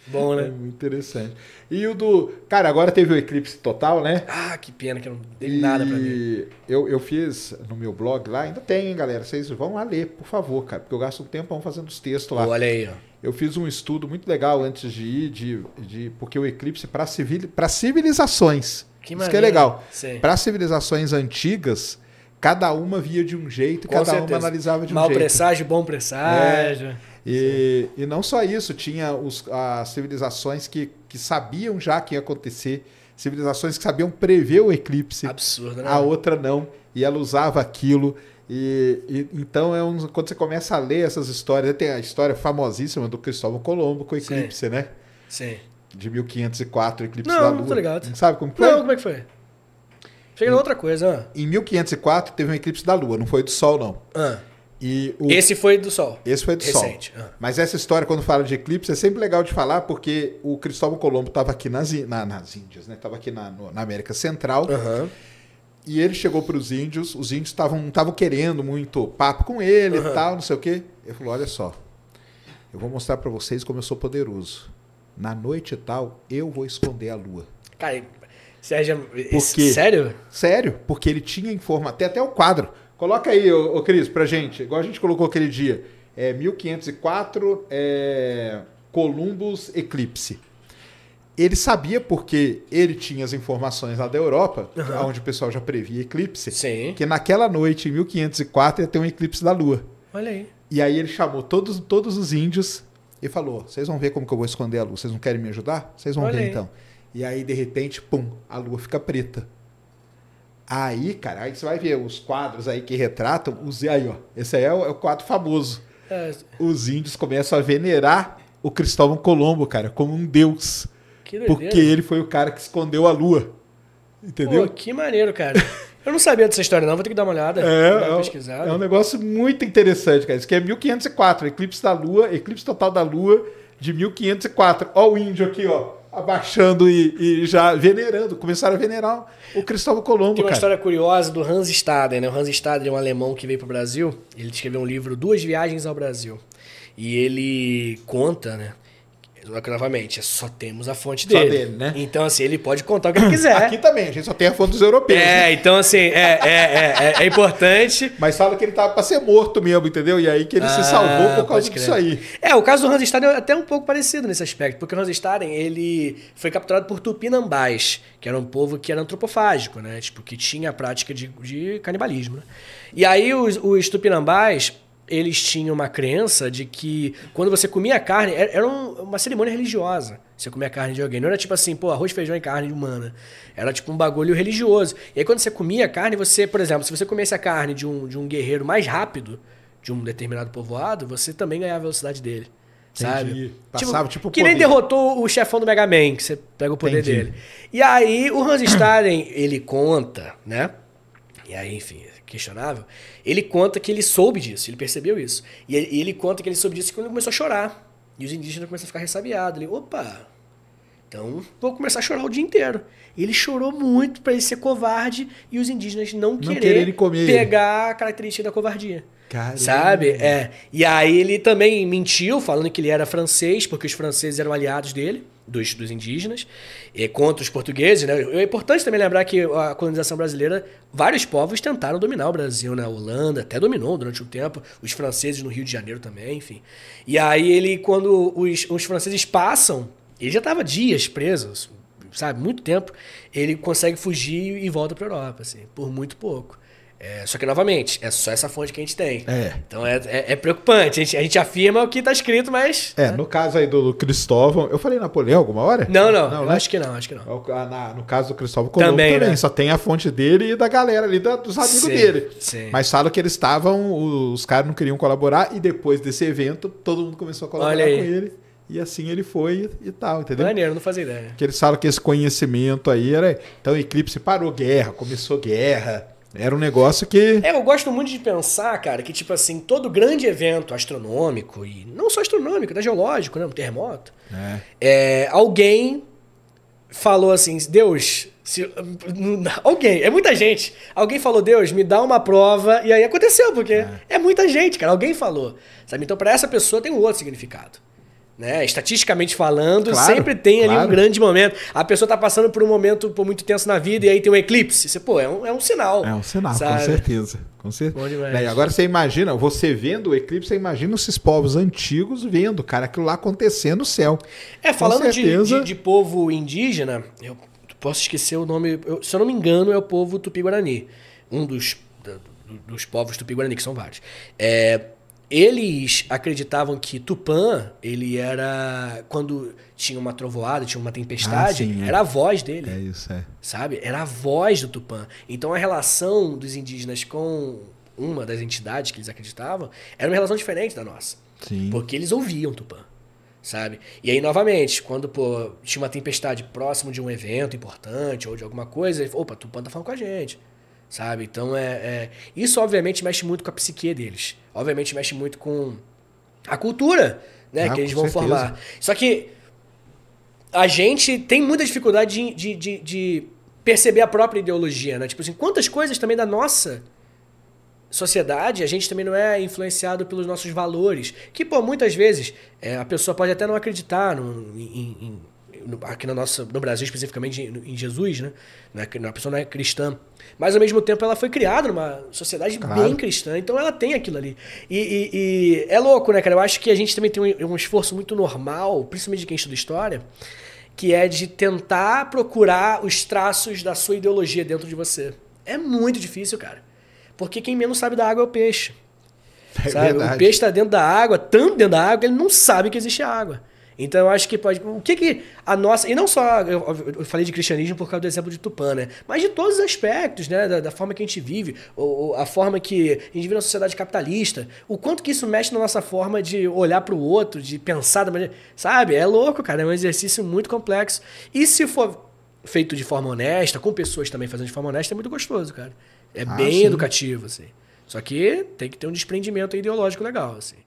Bom, né? É muito interessante. E o do... Cara, agora teve o eclipse total, né? Ah, que pena que eu não dei nada pra ver. E eu fiz no meu blog lá, ainda tem, hein, galera? Vocês vão lá ler, por favor, cara, porque eu gasto um tempo fazendo os textos lá. Olha aí, ó. Eu fiz um estudo muito legal antes de ir, porque o eclipse para civilizações. Que Isso que é maneiro. legal. Sim. Para civilizações antigas, cada uma via de um jeito, Com cada certeza. uma analisava de um Mau jeito. presságio, bom presságio. E não só isso, tinha as civilizações que sabiam já que ia acontecer, civilizações que sabiam prever o eclipse, Absurdo, né? a outra não, e ela usava aquilo. Então, quando você começa a ler essas histórias, tem a história famosíssima do Cristóvão Colombo com o eclipse, né? Sim. De 1504, o eclipse Não, da não Lua. tô ligado. Não sabe como foi? Não, como é que foi? Chega na outra coisa, Em 1504 teve um eclipse da Lua, não foi do Sol, não. ah. E Esse foi do Sol. Esse foi do Recente. Sol. Mas essa história, quando fala de eclipse, é sempre legal de falar, porque o Cristóvão Colombo estava aqui nas Índias, né? Estava aqui na América Central. Aham. E ele chegou para os índios estavam querendo muito papo com ele e tal, não sei o quê. Ele falou, olha só, eu vou mostrar para vocês como eu sou poderoso. Na noite e tal, eu vou esconder a lua. Cara, Sérgio, Por quê? sério? Sério, porque ele tinha informação, até o quadro. Coloca aí, ô Cris, pra gente, igual a gente colocou aquele dia, 1504, Columbus Eclipse. Ele sabia porque ele tinha as informações lá da Europa, onde o pessoal já previa eclipse, Sim. que naquela noite, em 1504, ia ter um eclipse da Lua. Olha aí. E aí ele chamou todos os índios e falou, vocês vão ver como que eu vou esconder a Lua, vocês não querem me ajudar? Vocês vão Olha ver aí. então. E aí, de repente, pum, a Lua fica preta. Aí, cara, aí você vai ver os quadros aí que retratam, aí, ó, esse aí é o quadro famoso. Os índios começam a venerar o Cristóvão Colombo, cara, como um deus. Que doideira. Porque ele foi o cara que escondeu a Lua. Entendeu? Pô, que maneiro, cara. Eu não sabia dessa história, não. Vou ter que dar uma olhada. Dar uma pesquisada. É um negócio muito interessante, cara. Isso aqui é 1504, eclipse da Lua, eclipse total da Lua de 1504. Ó o índio aqui, ó, abaixando e já venerando. Começaram a venerar o Cristóvão Colombo, Tem uma cara. história curiosa do Hans Staden, né? O Hans Staden é um alemão que veio pro Brasil. Ele escreveu um livro, Duas Viagens ao Brasil. E ele conta, né? Novamente, só temos a fonte Só dele. dele, né? Então, assim, ele pode contar o que ele quiser. Aqui também, a gente só tem a fonte dos europeus. né? Então, assim, é importante. Mas fala que ele tava pra ser morto mesmo, entendeu? E aí que ele se salvou por causa pode disso crer. aí. O caso do Hans Staden é até um pouco parecido nesse aspecto, porque o Hans Staden, ele foi capturado por tupinambás, que era um povo que era antropofágico, né? Tipo, que tinha a prática de canibalismo, né? E aí os tupinambás, eles tinham uma crença de que quando você comia carne, era uma cerimônia religiosa. Você comia carne de alguém. Não era tipo assim, pô, arroz, feijão e carne humana. Era tipo um bagulho religioso. E aí quando você comia carne, você, por exemplo, se você comesse a carne de um guerreiro mais rápido, de um determinado povoado, você também ganhava a velocidade dele. Sabe? Entendi. Passava tipo que nem poder. derrotou o chefão do Mega Man, que você pega o poder Entendi. dele. E aí o Hans Staden, ele conta, né? E aí, enfim, questionável. Ele conta que ele soube disso, ele percebeu isso. E ele conta que ele soube disso quando ele começou a chorar. E os indígenas começaram a ficar ressabiados. Ele, opa, então vou começar a chorar o dia inteiro. E ele chorou muito pra ele ser covarde e os indígenas não quererem comer pegar a característica da covardia. Caramba. Sabe? E aí ele também mentiu, falando que ele era francês, porque os franceses eram aliados dele, dos indígenas, contra os portugueses, né? É importante também lembrar que a colonização brasileira, vários povos tentaram dominar o Brasil, né? A Holanda até dominou durante um tempo, os franceses no Rio de Janeiro também, enfim. E aí ele, quando os franceses passam, ele já estava dias preso, sabe? Muito tempo, ele consegue fugir e volta para a Europa, assim, por muito pouco. Só que, novamente, é só essa fonte que a gente tem. Então é preocupante. A gente afirma o que está escrito, mas... No caso aí do Cristóvão... Eu falei Napoleão alguma hora? Não, né? acho que não. No caso do Cristóvão Colombo também. Né? Só tem a fonte dele e da galera ali, dos amigos dele. Sim. Mas falam que eles estavam... Os caras não queriam colaborar e depois desse evento, todo mundo começou a colaborar com ele. E assim ele foi e tal, entendeu? Maneiro, não fazia ideia. Porque eles falam que esse conhecimento aí era... Então o eclipse parou guerra, começou guerra... Era um negócio que... Eu gosto muito de pensar, cara, que tipo assim, todo grande evento astronômico, e não só astronômico, até geológico, né? Um terremoto. Alguém falou assim, Deus... Alguém, é muita gente. Alguém falou, Deus, me dá uma prova. E aí aconteceu, porque é muita gente, cara. Alguém falou. Sabe? Então, para essa pessoa tem um outro significado. né? Estatisticamente falando, Claro, sempre tem ali claro. um grande momento. A pessoa tá passando por um momento muito tenso na vida e aí tem um eclipse. Você, pô, é um sinal. É um sinal, sabe? com certeza. Com certeza. Bom demais. Né, e agora você imagina, você vendo o eclipse, você imagina esses povos antigos vendo, cara, aquilo lá acontecendo no céu. Falando certeza. de povo indígena, eu posso esquecer o nome, se eu não me engano, é o povo Tupi-Guarani. Um dos povos Tupi-Guarani, que são vários. Eles acreditavam que Tupã, ele era... Quando tinha uma trovoada, tinha uma tempestade, sim, era a voz dele. É isso, é. Sabe? Era a voz do Tupã. Então a relação dos indígenas com uma das entidades que eles acreditavam era uma relação diferente da nossa. Sim. Porque eles ouviam Tupã. Sabe? E aí, novamente, quando tinha uma tempestade próximo de um evento importante ou de alguma coisa, opa, Tupã tá falando com a gente. Sabe? Então, isso obviamente mexe muito com a psique deles. Obviamente mexe muito com a cultura, né, que eles vão formar. Só que a gente tem muita dificuldade de perceber a própria ideologia, né? Tipo assim, quantas coisas também da nossa sociedade a gente também não é influenciado pelos nossos valores. Que, pô, muitas vezes a pessoa pode até não acreditar aqui no Brasil, especificamente em Jesus, né? A pessoa não é cristã. Mas, ao mesmo tempo, ela foi criada numa sociedade bem cristã. Então, ela tem aquilo ali. E é louco, né, cara? Eu acho que a gente também tem um esforço muito normal, principalmente de quem estuda história, que é de tentar procurar os traços da sua ideologia dentro de você. É muito difícil, cara. Porque quem menos sabe da água é o peixe. Sabe? O peixe está dentro da água, tanto dentro da água, que ele não sabe que existe água. Então eu acho que pode... O que a nossa... E não só... Eu falei de cristianismo por causa do exemplo de Tupã, né? Mas de todos os aspectos, né? Da forma que a gente vive, a forma que a gente vive na sociedade capitalista, o quanto que isso mexe na nossa forma de olhar para o outro, de pensar da maneira... Sabe? É louco, cara. É um exercício muito complexo. E se for feito de forma honesta, com pessoas também fazendo de forma honesta, é muito gostoso, cara. É bem educativo, assim. Só que tem que ter um desprendimento ideológico legal, assim.